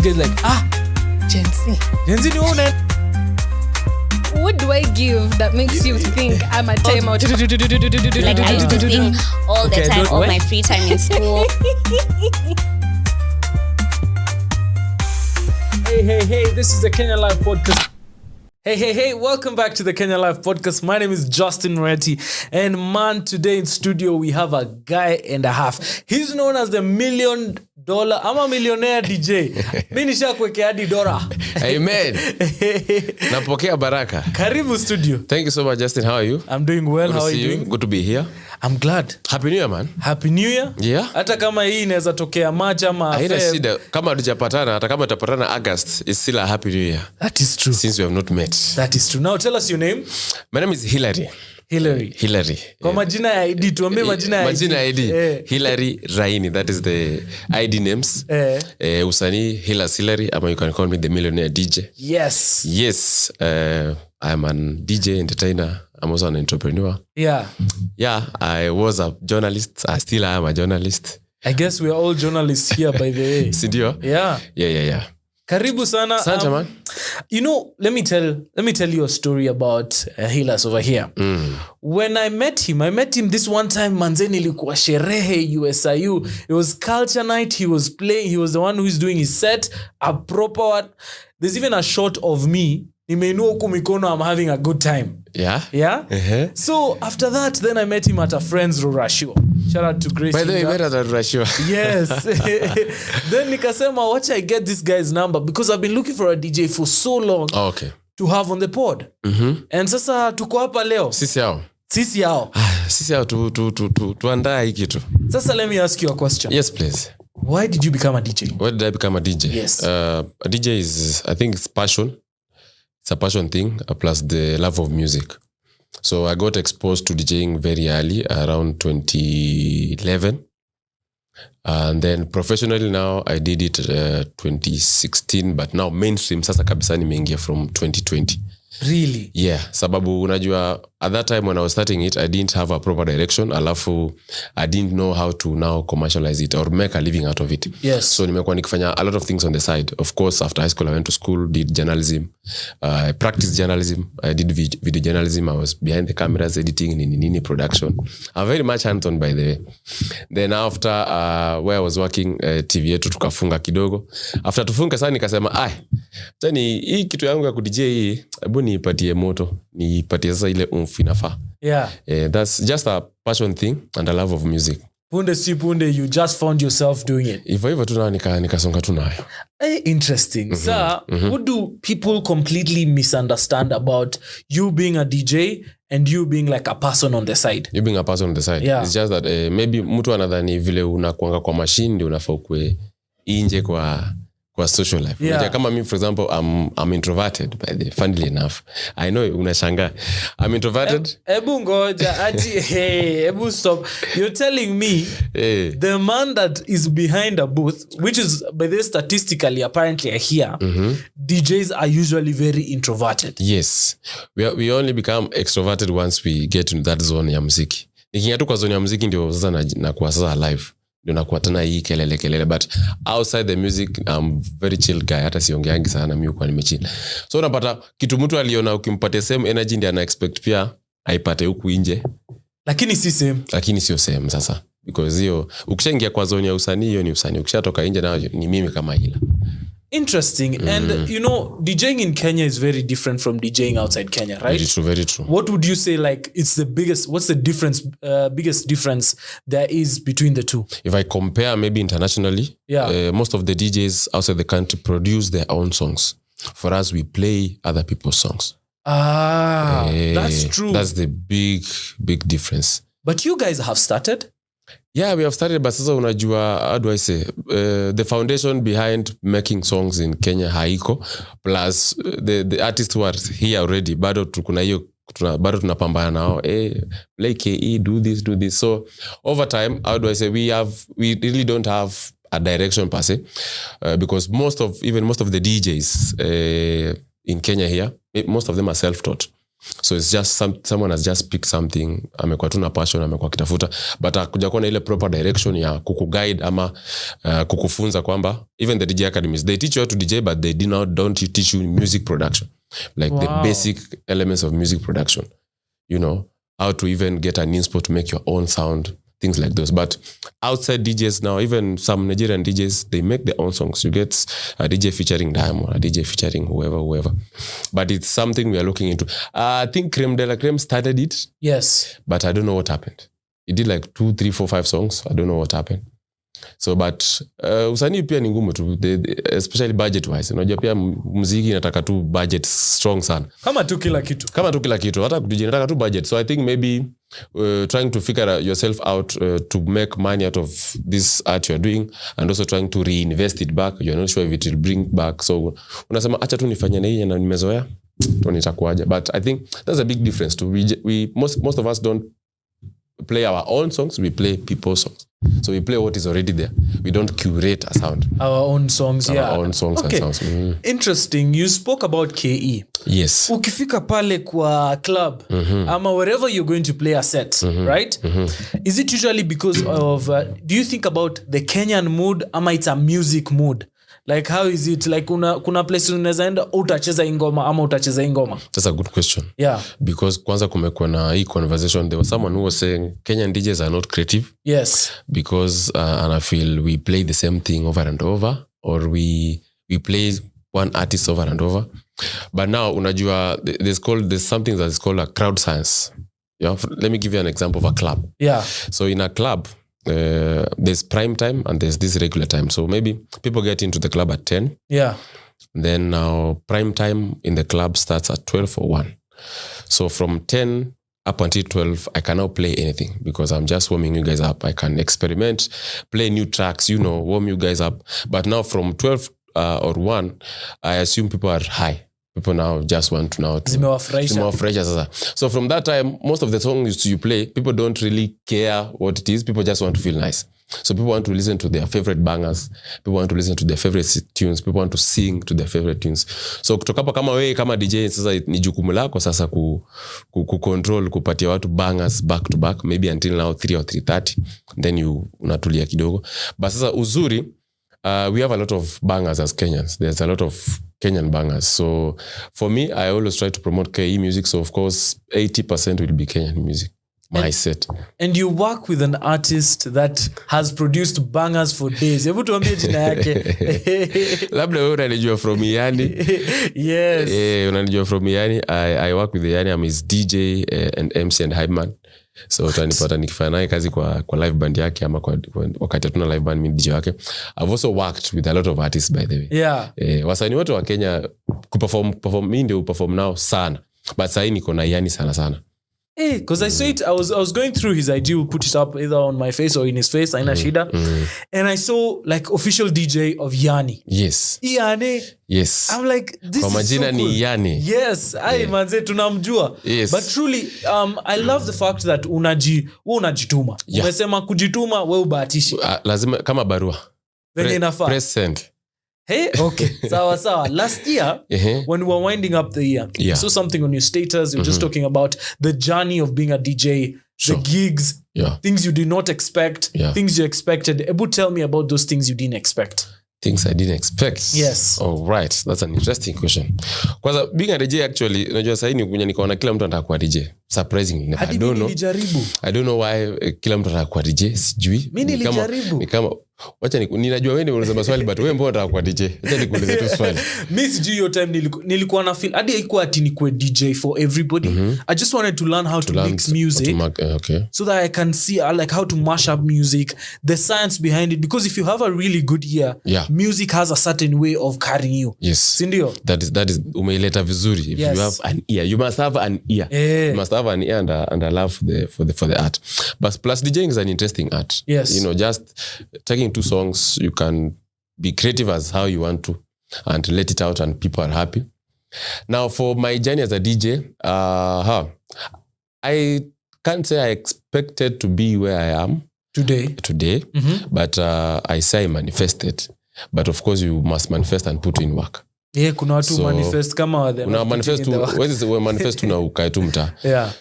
guys like, Gen Z. Gen Z, What do I give that makes you think I'm a time out? Like I used to sing all the time, all my free time in school. Hey, this is the Kenyan Live Podcast. Hey, welcome back to the Kenyan Live Podcast. My name is Justin Moretti, and man, today in studio we have a guy and a half. He's known as the $1 million, I'm a millionaire DJ. Mimi nishakuwekea hadi dora. Amen. Napokea baraka. Karibu studio. Thank you so much, Justin. How are you? I'm doing well. How are you doing? Good to be here. I'm glad. Happy New Year, man. Happy New Year. Yeah. Hata kama hii inaweza tokea March ama Haina Feb. shida. Kama hatujapatana, hata kama tutapatana August, it's still a Happy New Year. That is true. Since we have not met. That is true. Now tell us your name. My name is Hillary. Hillary. Kwa majina ya ID, tuambie majina ya ID. Majina ya ID. Hillary Raini. That is the ID names. Usani Hillas Hillary, ama you can call me the Millionaire DJ. Yes. I'm an DJ entertainer. I'm also an entrepreneur. Yeah, I was a journalist. I still am a journalist. I guess we're all journalists here, by the way. Sindio? Yeah. Karibu sana. Santa, man. You know, let me tell you a story about Hillas over here. When I met him this one time, manzeni ilikuwa sherehe USIU. It was culture night. He was playing. He was the one who is doing his set, a proper one. There's even a shot of me. Nimeinua huku mikono, I'm having a good time. Yeah? Uh-huh. So after that, then I met him at a friend's Rorashio. Shout out to Grace. By the way, you met at Rorashio. Yes. Then nikasema, watch I get this guy's number because I've been looking for a DJ for so long to have on the pod. And sasa tuko hapa leo. Sisi hao. Sisi hao tuandaa hii kitu. Sasa let me ask you a question. Yes, please. Why did you become a DJ? Why did I become a DJ? Yes. A DJ is, I think it's passion. It's a passion thing, plus the love of music. So I got exposed to DJing very early, around 2011. And then professionally now, I did it 2016, but now mainstream sasa kabisa nimeingia from 2020. Really? Yeah, sababu unajua at that time when I was starting it, I didn't have a proper direction. Alafu I didn't know how to now commercialize it or make a living out of it. Yes. So nimekuwa nikifanya a lot of things on the side. Of course, after high school I went to school, did journalism. I practiced journalism. I did video journalism. I was behind the cameras, editing, nini production. I'm very much hands-on, by the way. Then after where I was working, TV yetu tukafunga kidogo. After tufunga sana nikasema, tani hii kitu yangu ya ku-DJ hii, hebu niipatie moto, niipatie sasa ile umfu inafaa. Yeah. That's just a passion thing and a love of music. Punde, you just found yourself doing it. Hivyo tu na nikasonga tu nayo. Interesting. So, what do people completely misunderstand about you being a DJ and you being like a person on the side? You being a person on the side. Yeah. It's just that maybe mtu anadhani vile unakuanga kwa machine ndio unafaa ukue nje kwa social life. Yeah. Kama me, for example, I'm introverted, by the funnily enough. I know unashanga. I'm introverted. Ebu ngoja ati ebu stop. You're telling me the man that is behind a booth, which is by the statistically apparently here, DJs are usually very introverted. Yes. We only become extroverted once we get into that zone ya muziki. Nikiingia tu kwa zone ya muziki ndio sasa na kuwa sasa live. Ndio nakuwa tena hii kelele, but outside the music I'm very chill guy, hata siongeangi sana mimi kwa nimechill. So unapata kitu mtu aliona ukimpatia same energy ndio ana expect pia aipate huku nje, lakini sio same sasa, because hiyo ukishaingia kwa zone ya usanii hiyo ni usanii, ukishatoka nje na ni mimi kama hila. Interesting. And you know, DJing in Kenya is very different from DJing outside Kenya, right? Very true. What would you say, like, what's the difference, biggest difference there is between the two? If I compare maybe internationally, most of the DJs outside the country produce their own songs. For us, we play other people's songs. That's true. That's the big difference. But you guys have started? Yeah, we have started, but sasa unajua, how do I say, the foundation behind making songs in Kenya haiko, plus the artists who are here already, bado tunapambana nao, play KE, do this. So over time, how do I say, we really don't have a direction per se, because most of the DJs in Kenya here, most of them are self-taught. So it's just someone has just picked something, amekuwa tu na passion, amekuwa kitafuta, but hakuja kuwa na ile proper direction ya kukuguide ama kukufunza kwamba even the DJ academies, they teach you how to DJ, but they don't teach you music production, like the basic elements of music production, you know, how to even get an inspo to make your own sound, things like those. But outside DJs now, even some Nigerian DJs, they make their own songs. You get a DJ featuring Diamond, a DJ featuring whoever. But it's something we are looking into. I think Creme de la Creme started it. Yes. But I don't know what happened. It did like 2, 3, 4, 5 songs. I don't know what happened. So but usanii pia ni ngumu tu, especially budget wise. Unajua pia muziki inataka tu budget strong sana. Kama tu kila kitu. Hata DJ inataka tu budget. So I think maybe trying to figure yourself out to make money out of this art you're doing, and also trying to reinvest it back. You're not sure if it will bring back. So unasema acha tu nifanye na hii na nimezoea tu nitakuaje. But I think there's a big difference too. We most of us don't play our own songs, we play people's songs. So we play what is already there. We don't curate a sound. Our own songs, Our own songs okay. and sounds. Interesting. You spoke about KE. Yes. Ukifika pale kwa club, ama wherever you're going to play a set, right? Is it usually because of, do you think about the Kenyan mood, ama it's a music mood? Like how is it? Like kuna place unaweza enda utacheza ingoma ama utacheza ingoma? That's a good question. Yeah. Because kwanza kumekuwa na hii conversation, there was someone who was saying Kenyan DJs are not creative. Yes. Because and I feel we play the same thing over and over, or we play one artist over and over. But now unajua there's something that is called a crowd science. Yeah. Let me give you an example of a club. Yeah. So in a club, there's prime time and there's this regular time. So maybe people get into the club at 10. Yeah. Then now prime time in the club starts at 12 or 1. So from 10 up until 12, I cannot play anything because I'm just warming you guys up. I can experiment, play new tracks, warm you guys up. But now from 12 or 1, I assume people are high. People now just want to zimewafurahisha sasa. So from that time, most of the songs you play, people don't really care what it is. People just want to feel nice. So people want to listen to their favorite bangers. People want to listen to their favorite tunes. People want to sing to their favorite tunes. So kutoka hapa kama wewe kama DJ sasa ni jukumu lako sasa control kupatia watu bangers back to back, maybe until now 3 or 3:30. Then unatulia kidogo. But sasa uzuri, we have a lot of bangers as Kenyans. There's a lot of Kenyan bangers. So for me, I always try to promote KE music. So of course, 80% will be Kenyan music. My set. And you work with an artist that has produced bangers for days. Hebu tuambie jina yake. Labda wewe unanijua from Yani. Yes. Unanijua from Yani. I work with Yani. I'm his DJ and MC and hype man. So utanipata nikifanya naye kazi kwa live band yake ama wakati tuna live band mimi DJ wake. I've also worked with a lot of artists by the way. Yeah. Wasanii wote wa Kenya kuperform mimi ndio perform now sana. But sasa niko na Yani sana. Hey, because I saw it, I was going through his IG, we'll put it up either on my face or in his face, Aina Shida. And I saw like official DJ of Yani. Yes. Yani. Yes. I'm like, this kwa is so cool. Ni Yani. Yes. Ai manze tunamjua. Yes. But truly, I love the fact that unajituma. Yeah. Umesema kujituma, wewe ubahatishi. Lazima kama barua. Press send. Hey, okay. Sawa. Last year, when we were winding up the year, I saw something on your status. You were just talking about the journey of being a DJ, the gigs, things you did not expect, things you expected. Ebu, tell me about those things you didn't expect. Things I didn't expect. Yes. Oh, right. That's an interesting question. Kwanza, being a DJ actually, unajua sasa nikaona kila mtu anataka kuwa DJ. Surprisingly. I don't know. I don't know why kila mtu anataka kuwa DJ. Sijui. Mimi nilijaribu. Ni kama wacha ninajua wewe unauliza maswali but wewe mbona unataka kuwa DJ? Acha nikuulize tu swali. Mimi sijui hiyo time nilikuwa na feel hadi haikuwa ati nikuwe DJ for everybody. I just wanted to learn how to mix music. Okay. So that I can see like how to mash up music, the science behind it, because if you have a really good ear, music has a certain way of carrying you. Yes. Sindio? That is umeileta vizuri. If you have an ear, you must have an ear. You must have an ear and a love for the art. But plus DJing is an interesting art. Yes. Just taking 2 songs, you can be creative as how you want to and let it out and people are happy. Now for my journey as a DJ, I can't say I expected to be where I am today, but I say I manifested. But of course you must manifest and put in work. kuna watu manifest kama wale una manifest wewe manifest na ukae tu mtaa.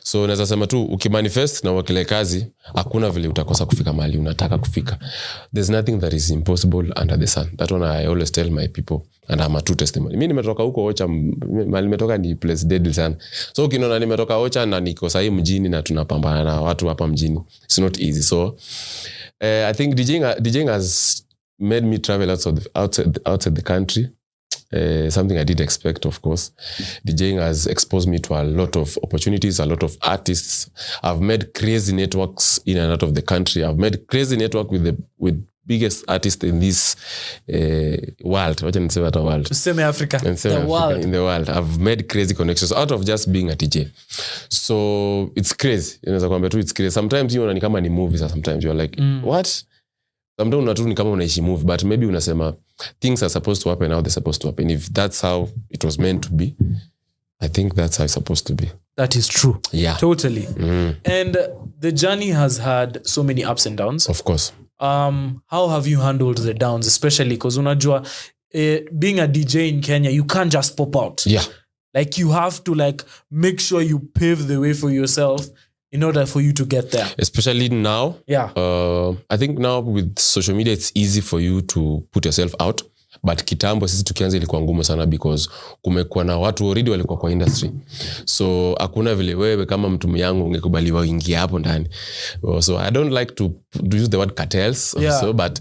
So unaweza sema tu ukimanifest na wakile kazi hakuna vile utakosa kufika mahali unataka kufika. There's nothing that is impossible under the sun. That one I always tell my people and I'm a true testimony. Mimi nimetoka huko Ocha, mahali nimetoka ni place dead sana. So ukiniona nimetoka Ocha na niko sahi mjini na tunapambana na watu hapa mjini. It's not easy. So I think DJing has made me travel outside the country. Something I did expect, of course. DJing has exposed me to a lot of opportunities, a lot of artists. I've made crazy networks in and out of the country. I've made crazy network with biggest artists in this world. What can I say about the world? Semi Africa. In the world. I've made crazy connections out of just being a DJ. So it's crazy. It's crazy. Sometimes you know kama ni movies, sometimes you're like, what? Sometimes unatu ni kama unaishi movie, but maybe unasema things are supposed to happen how they're supposed to happen. If that's how it was meant to be, I think that's how it's supposed to be. That is true. Yeah. Totally. And the journey has had so many ups and downs. Of course. How have you handled the downs, especially because unajua being a DJ in Kenya, you can't just pop out. Yeah. Like you have to make sure you pave the way for yourself in order for you to get there. Especially now. Yeah. I think now with social media, it's easy for you to put yourself out. But kitambo sisi tukianza ilikuwa ngumu sana because kumekuwa na watu already walikuwa kwa industry. So hakuna vile wewe kama mtu yangu ungekubaliwa uingie hapo ndani. So I don't like to use the word cartels also, but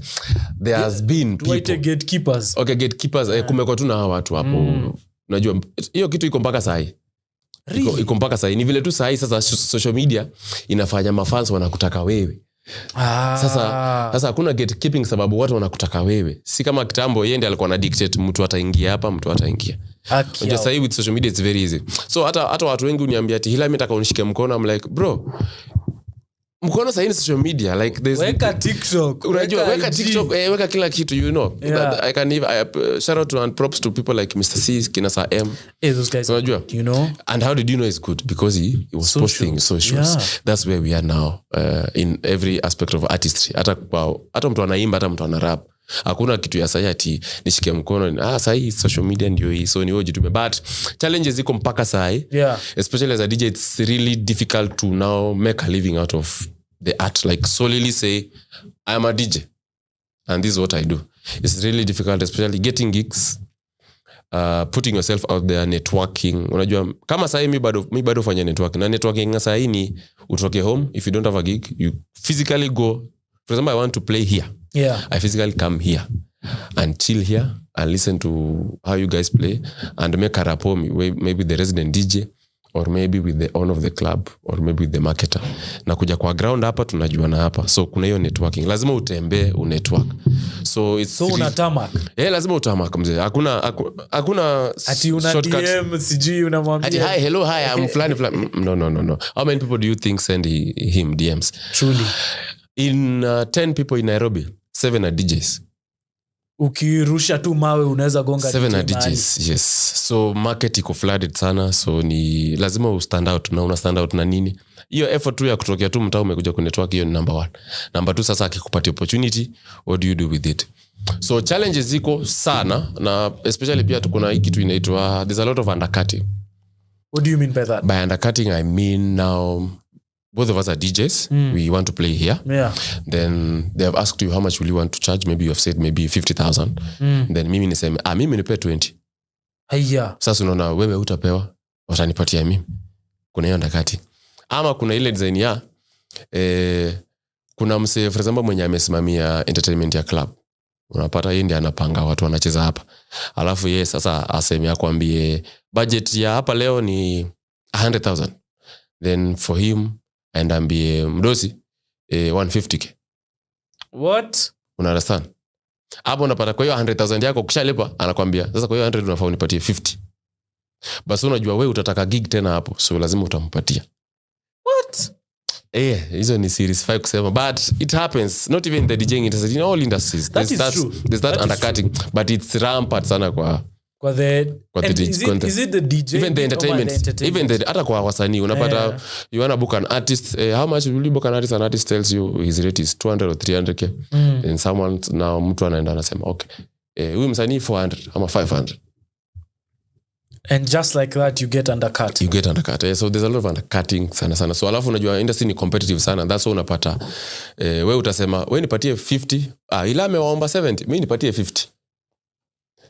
there has been people. Gatekeepers. Okay, gatekeepers. Kumekuwa tu na watu hapo. Unajua hiyo kitu iko mpaka sahi. Really? Iko mpaka sahi. Ni vile tu sahi sasa social media inafanya mafans wanakutaka wewe. Sasa hakuna gatekeeping sababu watu wanakutaka wewe. Si kama kitambo yeye ndiye alikuwa na dictate mtu ataingia hapa, mtu ataingia. Unajua sahi with social media it's very easy. So hata watu wengi uniambia ati Hilary nataka unishike mkono, I'm like bro, mkono sahi ni social media, like there's weka TikTok, unajua weka TikTok, weka kila kitu, you know. I can even shout out and props to people like Mr. C, Kinasa M. Those guys, unajua, you know. And how did you know it's good? Because he was posting socials. That's where we are now, in every aspect of artistry. Hata mtu anaimba, hata mtu anarap. Hakuna kitu ya sahi ati nishike mkono sahi social media ndio hii, so ni wewe jitume. But challenges ziko mpaka sahi, especially as a DJ, it's really difficult to now make a living out of the art, like solely say I am a DJ and this is what I do. It's really difficult, especially getting gigs, putting yourself out there, networking. Unajua kama sahi mi bado fanya networking, na networking sahi ni utoke home. If you don't have a gig, you physically go. For example, I want to play here. I physically come here and chill here and listen to how you guys play and make a rapport, maybe the resident DJ or maybe with the owner of the club or maybe with the marketer. Na kuja kwa ground hapa tunajuana hapa. So kuna hiyo networking. Lazima utembee unetwork. So it's unatamak. Lazima utamak mzee. Hakuna ati una shortcut. DM sijui unamwambia. Ati hi, hello, hi, I'm flani. No. How many people do you think send him DMs? Truly. In 10 people in Nairobi, 7 are DJs. Ukirusha tu mawe unaweza gonga 7 are DJs, yes. So market iko flooded sana, so ni lazima stand out, na una stand out na nini. Hiyo effort tu ya kutokea tu mtaa umekuja ku network, hiyo ni number 1. Number 2, sasa akikupatia opportunity, what do you do with it? So challenges ziko sana, na especially pia tukuna hii kitu inaitwa there's a lot of undercutting. What do you mean by that? By undercutting I mean now both of us are DJs. We want to play here. Then they have asked you how much will you want to charge. Maybe you have said maybe 50,000. Then mimi niseme mimi nipe 20. Haya. Sasa unaona wewe utapewa, watanipatia mimi. Kuna hiyo ndakati. Ama kuna ile design ya kuna mse for example mwenye amesimamia entertainment ya club. Unapata yeye ndiye anapanga watu wanacheza hapa. Alafu yeye sasa aseme akwambie budget ya hapa leo ni 100,000. Then for him and ambie mdosi 150k. What? Understand? Hapo unapata kwa hiyo 100,000 yako kushalipa, anakuambia sasa kwa hiyo 100 unafaa unipatie 50. Basi unajua wewe utataka gig tena hapo, so lazima utampatia. What? Hizo ni series 5 kusema, but it happens not even the DJing industry, in all industries. There's that undercutting, but it's rampant sana kwa the is it the DJ, even the entertainment, even the hata kwa wasanii unapata you wanna book an artist, how much will you book an artist tells you his rate is 200 or 300k. And someone now mtu anaenda anasema okay, huyu msanii 400 ama 500. And just like that you get undercut. So there's a lot of undercutting sana. So alafu unajua industry ni competitive sana. That's why unapata wewe utasema wewe nipatie 50, ila amewaomba 70, mimi nipatie 50.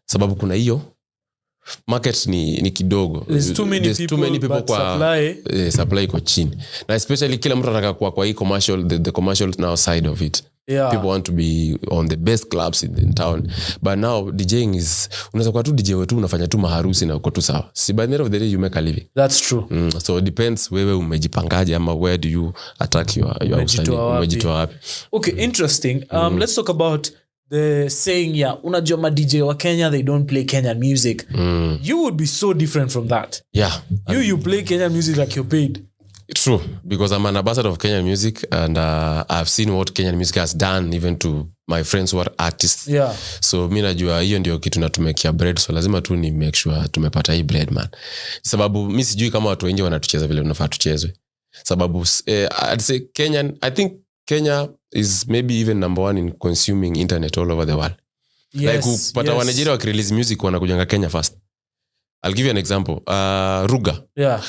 Sababu kuna hiyo market ni kidogo. There's too many people kwa supply iko chini. Na especially kila mtu anataka kwa hii commercial, the commercial now side of it. Yeah. People want to be on the best clubs in town. But now DJing is unaweza kuwa tu DJ wetu unafanya tu maharusi na uko tu sawa. See, by the end of the day you make a living. That's true. So it depends wewe umejipangaje ama where do you attack your umejitoa wapi. Okay, interesting. Let's talk about the saying unajua ma DJ wa Kenya they don't play Kenyan music. You would be so different from that. Yeah. You play Kenyan music like you're paid. True, because I'm an ambassador of Kenyan music and I've seen what Kenyan music has done even to my friends who are artists. Yeah. So mimi najua hiyo ndio kitu natumekia bread, so lazima tu ni make sure tumepata hii bread man. Sababu mimi sijui kama watu wengi wanatucheza vile unafaa tuchezwe. Sababu I'd say I think Kenya is maybe even number 1 in consuming internet all over the world. Yes, like kupata wa Nigeria wakirelease music wanakujanga Kenya first. I'll give you an example. Ruga. Yeah.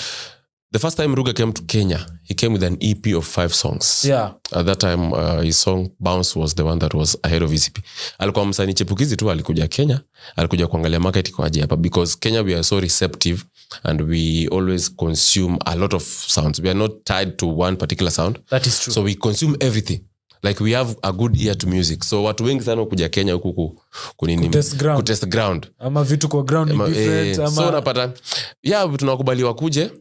The first time Ruga came to Kenya, he came with an EP of 5 songs. Yeah. At that time, his song Bounce was the one that was ahead of his EP. Alikuwa msanii chepukizi tu, alikuja Kenya, alikuja kuangalia market iko aje hapa, because Kenya we are so receptive and we always consume a lot of sounds. We are not tied to one particular sound. That is true. So we consume everything. Like we have a good ear to music. So watu wengi sana kuja Kenya huku kutest ground. Ama vitu kwa ground ni different. Ama... So unapata, tunakubaliwa kuje.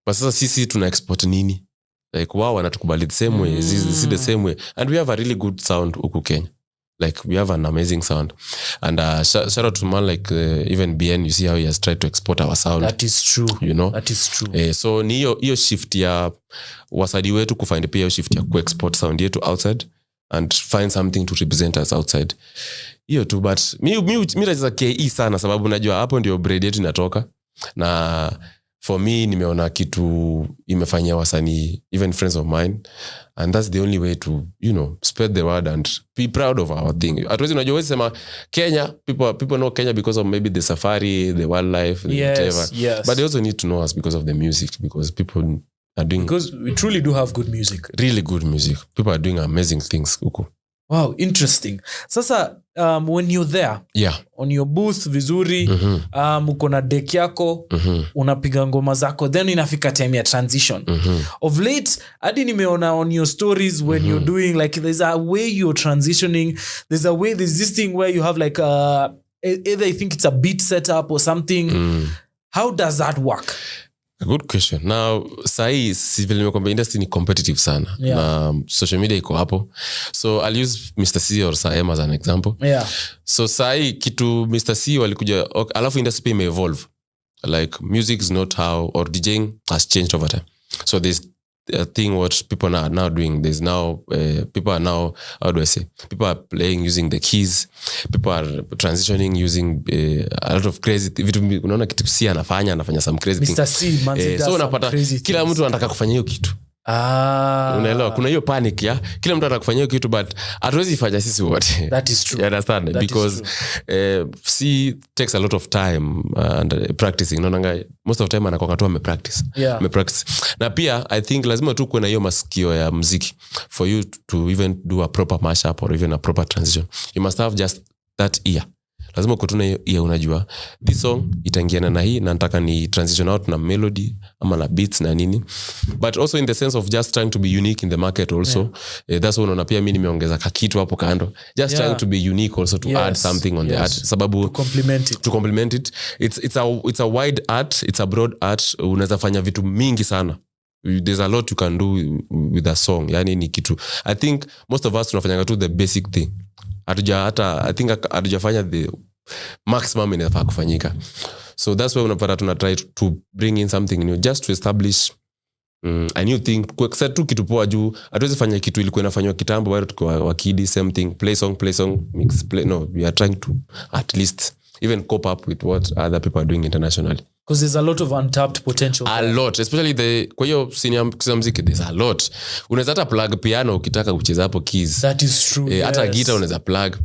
But sasa sisi tuna export nini? Like wao wanatukubali the same way, see the same way. And we have a really good sound huku Kenya. Like we have an amazing sound. And shout out to man like even BN, you see how he has tried to export our sound. That is true. You know? That is true. So ni hiyo shift ya wasadi wetu kufind pia hiyo shift ya ku-export sound yetu outside and find something to represent us outside. Hiyo tu, but mi rajisa KE sana sababu najua hapo ndio bread yetu inatoka. Na for me nimeona kitu imefanyia wasanii, even friends of mine, and that's the only way to, spread the word and be proud of our thing. At least unajua sema Kenya, people know Kenya because of maybe the safari, the wildlife, whatever. Yes. But they also need to know us because of the music, because people are doing, because we truly do have good music. Really good music. People are doing amazing things huko. Wow, interesting. Sasa when you're there, on your booth vizuri, uko na deck yako, unapiga ngoma zako, then inafika time ya transition. Of late, hadi nimeona on your stories when you're doing, like, there's a way you're transitioning, there's this thing where you have like either I think it's a beat setup or something. How does that work? A good question. Now, sahi civil nimekwambia industry ni competitive sana. Na social media iko hapo. So I'll use Mr. C or Saem as an example. So sahi kitu Mr. C walikuja, alafu industry pia evolve. Like music is not how, or DJing has changed over time. So there's a thing what people are now doing. There's now people are now, how do I say? People are playing using the keys. People are transitioning using a lot of crazy vitu. Unaona kitu si anafanya some crazy thing. Mr. C manzi so unapata kila mtu anataka kufanya hiyo kitu. Unaelewa kuna hiyo panic ya kila mtu anataka kufanya hiyo kitu, but hatuwezi fanya sisi wote. That is true. You understand? That because C takes a lot of time and practicing. Unaona most of the time anakuwa tu amepractice. Na pia I think lazima tu kuwe na hiyo masikio ya muziki for you to even do a proper mashup or even a proper transition. You must have just that ear. Lazima kutuna hiyo unajua this song itaingiana na hii na nataka ni transition out na melody ama na beats na nini, but also in the sense of just trying to be unique in the market also. That's why unaona pia mimi nimeongeza kitu hapo kando, just trying to be unique also to add something on the art, sababu to complement it. It's a wide art, it's a broad art. Unaweza fanya vitu mingi sana. There's a lot you can do with a song. Yani ni kitu I think most of us tunafanya tu the basic thing. I think hatujafanya the maximum inafaa kufanyika. So that's why unapata try to bring in something new just to establish a new thing. Kwa tu kitu poa juu hatuwezi fanya kitu ilikuwa inafanywa kitambo bado tukiwa wakidi, same thing, play song mix play. No, we are trying to at least even cope up with what other people are doing internationally, because there's a lot of untapped potential there. Lot, especially kwa hiyo senior muziki, there's a lot. Unaweza hata plug piano ukitaka kucheza hapo keys. That is true. Hata guitar unaweza plug.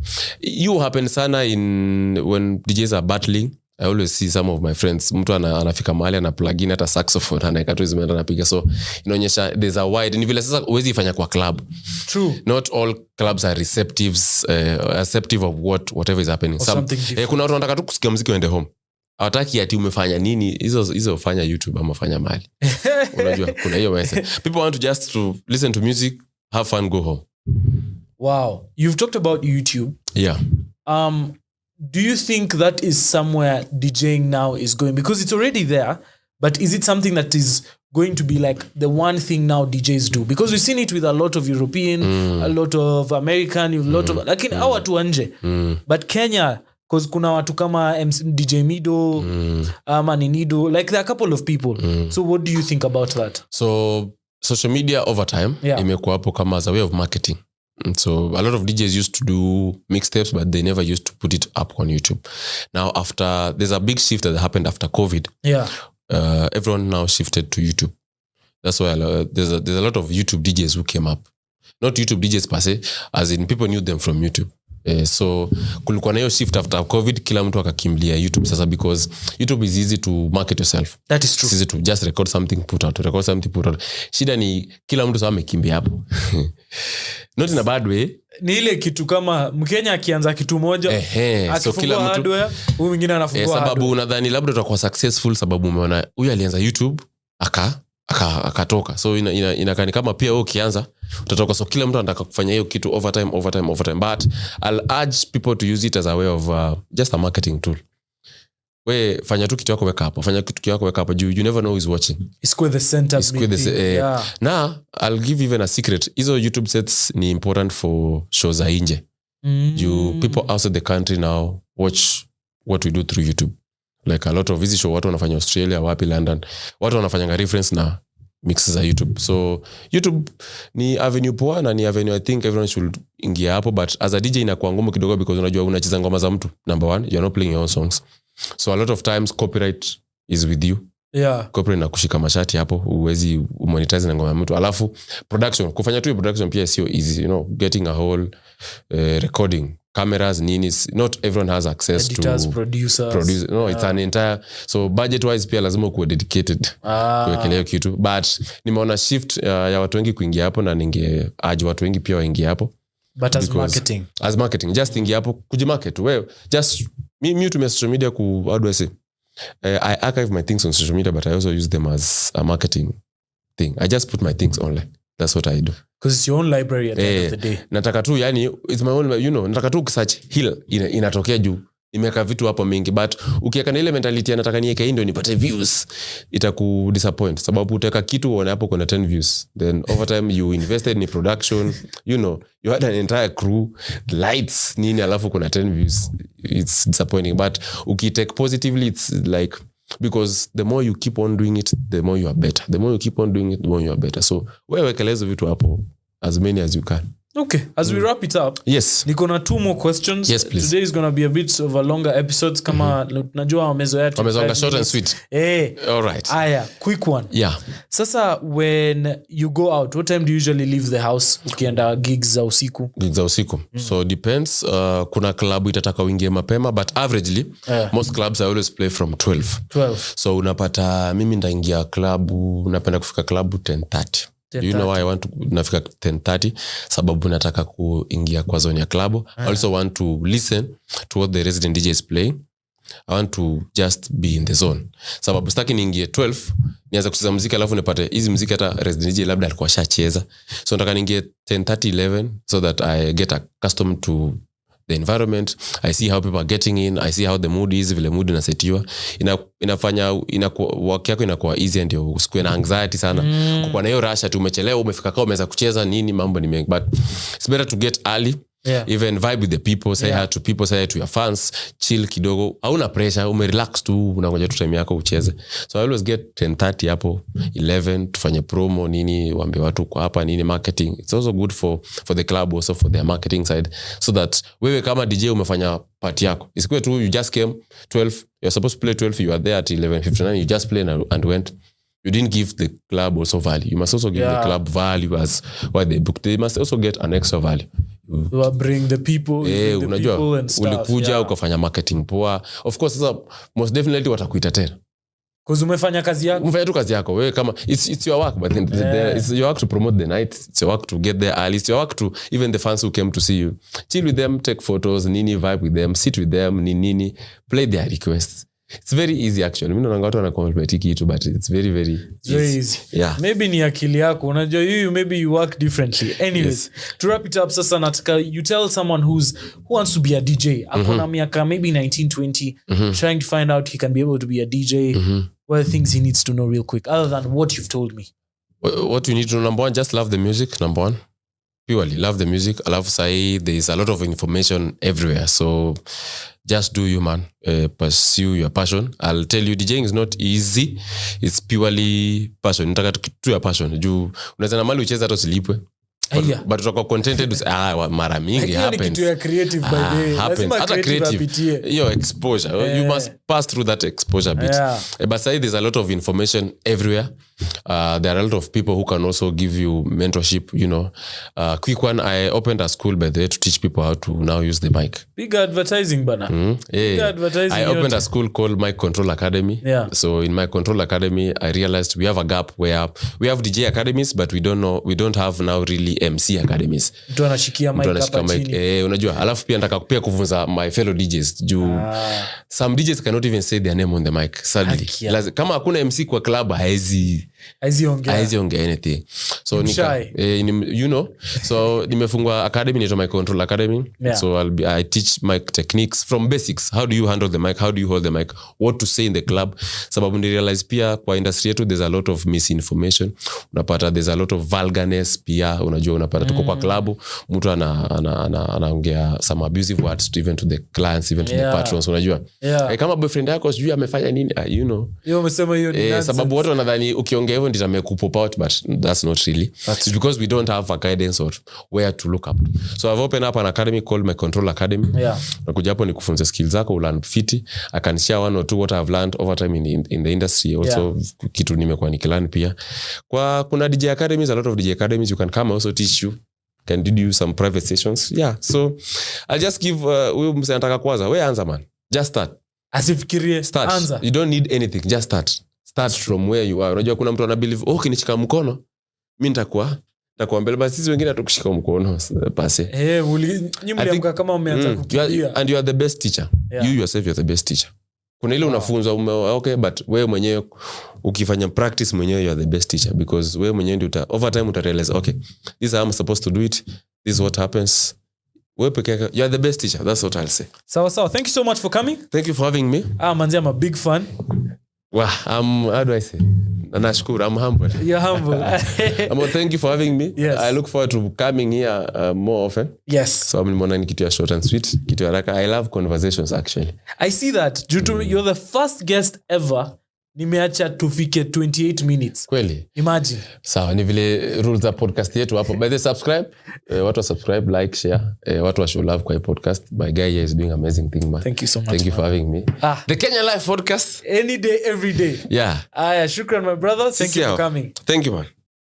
You happen sana in when DJs are battling I always see some of my friends mtu anafika mahali ana plug in hata saxophone anaeka tu zimeenda anapiga, so inaonyesha there's a wide, ni vile sasa uwezi ifanya kwa club. True. Not all clubs are receptive of whatever is happening. Kuna watu wanataka tu kusikia muziki waende home, hawataki ati umefanya nini hizo fanya YouTube ama fanya mali. Unajua kuna hiyo message, people want to just to listen to music, have fun, go home. Wow, you've talked about YouTube. Yeah. Do you think that is somewhere DJing now is going? Because it's already there, but is it something that is going to be like the one thing now DJs do? Because we've seen it with a lot of European, a lot of American, a lot of lakini hawa watu anje. But Kenya, because kuna watu kama DJ Mido, Ninido, like there are a couple of people. So what do you think about that? So social media over time imekuwa hapo kama as a way of marketing. So a lot of DJs used to do mixtapes, but they never used to put it up on YouTube. Now there's a big shift that happened after COVID. Yeah. Everyone now shifted to YouTube. That's why there's a lot of YouTube DJs who came up. Not YouTube DJs per se, as in people knew them from YouTube. So kulikuwa na hiyo shift after COVID, kila mtu akakimbilia YouTube sasa, because YouTube is easy to market yourself. That is true. It's easy to just record something, put out. Shida ni kila mtu sasa amekimbia hapo. Not in a bad way. Ni ile kitu kama Mkenya akianza kitu moja, so kila mtu hardware, huyu mwingine anafungua sababu hardware. Unadhani labda utakuwa successful sababu umeona huyu alianza YouTube akatoka. So inakani kama pia wewe ukianza utatoka. So kila mtu anataka kufanya hiyo kitu overtime. But I'll urge people to use it as a way of just a marketing tool. We fanya tu kitu yako weka hapo, you never know who's watching. It's quite the center. Now I'll give even a secret. Hizo YouTube sets ni important for shows za nje. People outside the country now watch what we do through YouTube. Like a lot of hizi show watu wanafanya Australia, wapi London, watu wanafanya reference na mixes za YouTube. So YouTube ni avenue poa na ni avenue I think everyone should ingia hapo, but as a DJ inakuwa ngumu kidogo because unajua unacheza ngoma za mtu. Number one, you're not playing your own songs. So a lot of times copyright is with you. Yeah. Copyright na kushika mashati hapo, uwezi monetize na ngoma ya mtu. Alafu production, kufanya tu production pia sio easy, getting a whole recording, cameras, nini, not everyone has access editors, to producers. It's an entire, so budget wise pia lazima kuwa dedicated kuwekelea kitu. But nimeona shift ya watu wengi kuingia hapo, na ningeaje watu wengi pia waingie hapo. But as marketing just ingia hapo kujimarket. Wewe just me to social media how do I say, I archive my things on social media, but I also use them as a marketing thing. I just put my things online. That's what I do. Because it's your own library at the end of the day. Nataka tu it's my own, nataka tu search Hill inatokea juu. Nimeweka vitu hapo mingi, but ukiweka na ile mentality nataka niweke hii ndio nipate views, itaku disappoint sababu utaweka kitu uone hapo kuna 10 views, then over time you invested in production, you had an entire crew, lights nini, alafu kuna 10 views. It's disappointing, but ukitake positively, it's like, because the more you keep on doing it, the more you are better. The more you keep on doing it, the more you are better. So wewe wekeleza vitu hapo as many as you can. Okay, as we wrap it up, yes, niko na 2 more questions. Yes, please. Today is going to be a bit of a longer episodes kama najua wamezoea short and sweet. All right. Aya, quick one. Yeah. Sasa when you go out, what time do you usually leave the house ukienda gigs za usiku? So depends, kuna club itataka uingie mapema, but averagely most clubs I always play from 12. So unapata mimi ndaingia club, napenda kufika club 10:30. You know why I want to nafika 10:30? Sababu nataka kuingia kwa zone ya club. I also want to listen to what the resident DJ is playing. I want to just be in the zone. Sababu sitaki niingie 12 nianze kucheza muziki alafu nipate hizi muziki hata resident DJ labda alikuwa shacheza. So nataka niingie 10:30 11 so that I get accustomed to the environment. I see how people are getting in. I see how the mood is, vile mood inasetiwa. Inafanya work yako inakuwa easy, ndio usikue na anxiety sana. Kwa na hiyo rush tu umechelewa, umefika kwa umeweza kucheza nini, mambo ni mengi. But it's better to get early. Yeah. Even vibe with the people, say hi to people, say hi to your fans, chill kidogo. Hauna pressure, umerelax tu, unangoja tu time yako ucheze. So I always get 10:30 hapo, 11 tufanye promo nini, waambie watu kwa hapa nini, marketing. It's also good for the club, also for their marketing side, so that wewe kama DJ umefanya part yako. Isikuwe tu you just came 12, you're supposed to play 12, you are there at 11:59, you just play and went. You didn't give the club also value. You must also give the club value as what they booked. They must also get an extra value. bring the people, the unajua people and stuff. Ulikuja ukafanya marketing poa. Of course sasa most definitely watakuita tena. Cuz umefanya kazi yako. Umefanya tu kazi yako. Wewe kama it's your work, but it's your work to promote the night. It's your work to get there early. It's your work to even the fans who came to see you. Chill with them, take photos, nini, vibe with them, sit with them, nini, play their requests. It's very easy actually. Mimi naona watu wanacompete kitu, but it's very very easy. Yeah. Maybe ni akili yako. Unajua maybe you work differently. Anyways, to wrap it up sasa nataka you tell someone who wants to be a DJ. Akona miaka maybe 19, 20, trying to find out he can be able to be a DJ. What are things he needs to know real quick other than what you've told me? What you need to know, number one, just love the music, number one. Purely love the music. I love say there's a lot of information everywhere. So just do you, man. Pursue your passion. I'll tell you, DJing is not easy. It's purely passion. Nataka tu your passion. Juu unaweza na mali ucheza hata usilipwe. But utakuwa contented mara mingi happens. Creative by day. Happens. Hata creative. Your exposure. You must pass through that exposure bit. But say there's a lot of information everywhere. There are a lot of people who can also give you mentorship, you know. Quick one, I opened a school by the way to teach people how to now use the mic. Big advertising, bana. Big advertising. I opened a school called Mic Control Academy. Yeah. So in Mic Control Academy, I realized we have a gap where we have DJ academies, but we don't have now really MC academies. Mtu anashikia mic hapa chini. Unajua, alafu pia nataka pia kufunza my fellow DJs. Some DJs cannot even say their name on the mic. Sadly. Kama hakuna MC kwa club haezi ongea anything. So you know, so nimefungwa academy inaitwa My Control Academy. So I teach mic techniques from basics. How do you handle the mic? How do you hold the mic? What to say in the club? Sababu ni realize pia kwa industry yetu there's a lot of misinformation. Unapata there's a lot of vulgarness pia. Unajua unapata tuko kwa club mtu anaongea some abusive words even to the clients, even to the patrons, unajua. Kama boyfriend yako sijui amefanya nini, you know. Yeye umesema hiyo ni sababu watu wanadhani ukiongea hivyo ndio amekupop out, but that's not really. It's because we don't have a guidance or where to look up. So I've opened up an academy called My Control Academy. Nakuja hapo nikufunza skills zako, ulearn fiti. I can share one or two what I've learned over time in the industry. Also kitu nimekuwa nikilearn pia. Kuna DJ academies, a lot of DJ academies. You can come also teach you. Can do you some private sessions. Yeah. So I'll just give wewe msantaka kwanza. Wewe anza man. Just start. Asifikirie anza. You don't need anything. Just start. Start from where you are. Unajua kuna mtu anabelieve kinishika mkono mimi nitakuwa mbele, basi sisi wengine hatukushika mkono pase. Mliamka kama umeanza kukimbia. And you are the best teacher. You yourself you're the best teacher. Kuna ile unafunza okay, but wewe mwenyewe ukifanya practice mwenyewe you are the best teacher, because wewe mwenyewe ndio over time uta realize okay, this is how I'm supposed to do it, this is what happens. Wewe peke yako you are the best teacher. That's what I'll say. Sawa. Thank you so much for coming. Thank you for having me. Manzi, I'm a big fan. Wow, how do I say? Nashukuru, I'm humble. You're humble. Thank you for having me. Yes. I look forward to coming here more often. Yes. So I'm nimeona kitu ya short and sweet, kitu ya haraka. I love conversations actually. I see that. You're the first guest ever nimeacha tufike 28 minutes. Kweli? Imagine. Sawa, ni vile rules za podcast yetu hapo. By the subscribe, watu wa subscribe, like, share. Watu wa show love kwa hii podcast. My guy here is doing amazing thing, man. Thank you so much. Thank you for having me. The Kenyan Life podcast. Any day, every day. Yeah. Shukran, my brother. Thank you for coming. Thank you, man.